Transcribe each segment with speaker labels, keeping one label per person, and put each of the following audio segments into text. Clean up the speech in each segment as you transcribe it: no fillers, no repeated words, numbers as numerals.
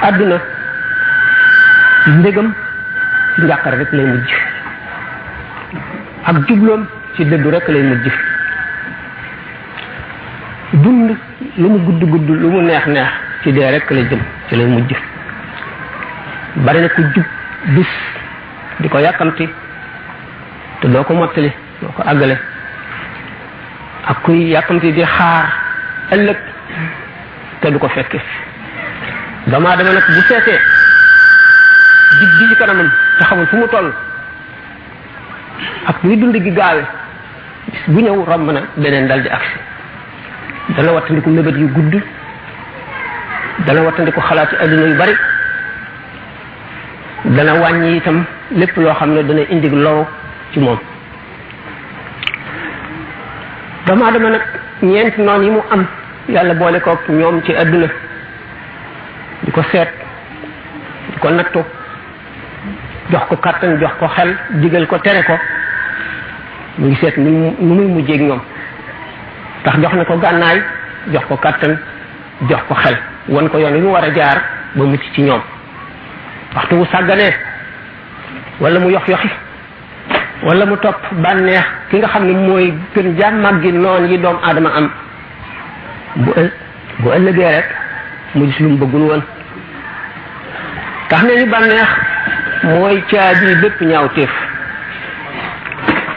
Speaker 1: àdduna ndégam ci njàqare rek lay mujj ak jubloom ci dëddu rek lay mujj dund lu mu gudd gudd lu mu neex neex ci dee rek lay jëm ci lay mujj bari na ku jub bis di ko yàkkamti te doo ko mottali doo ko àggale ak kuy yàkkamti di xaar ëllëg te du ko fekke doomu aadama nag bu seetee dig bi ci kanamam te xamul fu mu toll ak buy dund gi gaawe bis bu ñëw romb na beneen dal di agsi dana wattandiku mébét yu gudd dana wattandiku xalaat ci adduna yu bari dana wàññi itam lépp loo xam ne dana indi loru ci moom doomu aadama nag ñeenti noon yi mu am yàlla boole ko ñoom ci adduna di ko seet di ko nattu jox ko kàttan jox ko xel digal ko tere ko mu ngi seet nu muy mujjeeg ñoom tax jox na ko gànnaay jox ko kàttan jox ko xel won ko yoon wi mu war a jaar ba mucc ci ñoom waxtu wu sàgganee wala mu yox yoxi wala mu topp bànneex ki nga xam ne mooy gën jàmmag gi noon yi doomu aadama am bu ëllëgee rek mu gis lu mu bëggul woon tax ne ñu bànneex mooy caabi bépp ñaaw téef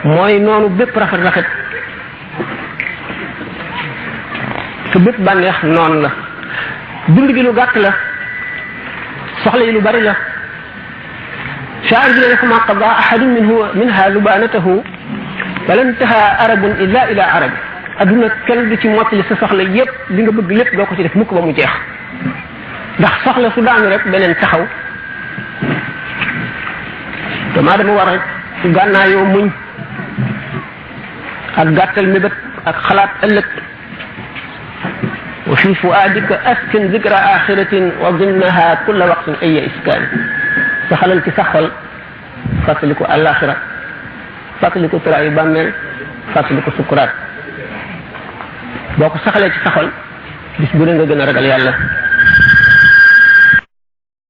Speaker 1: mooy noonu bépp rafet rafet te bépp bànneex noonu la dund gi lu gàtt la soxla yi lu bari la shaa'ir bi ne fa ma qada ahadun minha lubanatahu wala intaha arabun illa ila arabi adduna kenn du ci mottali sa soxla yépp li nga bëgg lépp doo ko ci def mukk ba mu jeex ndax soxla su daanu rek beneen taxaw dama dama war rek gànnaayoo muñ ak gàttal mébét ak xalaat ëllëg wa fi fuadika askin zikra axiratin wa dimnaha kulla waqtin aya iskaan saxalal ci saxal fàttaliku àllaaxira fàttaliku turaayu bàmmeel fàttaliku sukuraat boo ko saxalee ci saxal bis bu ne nga gën a ragal yàlla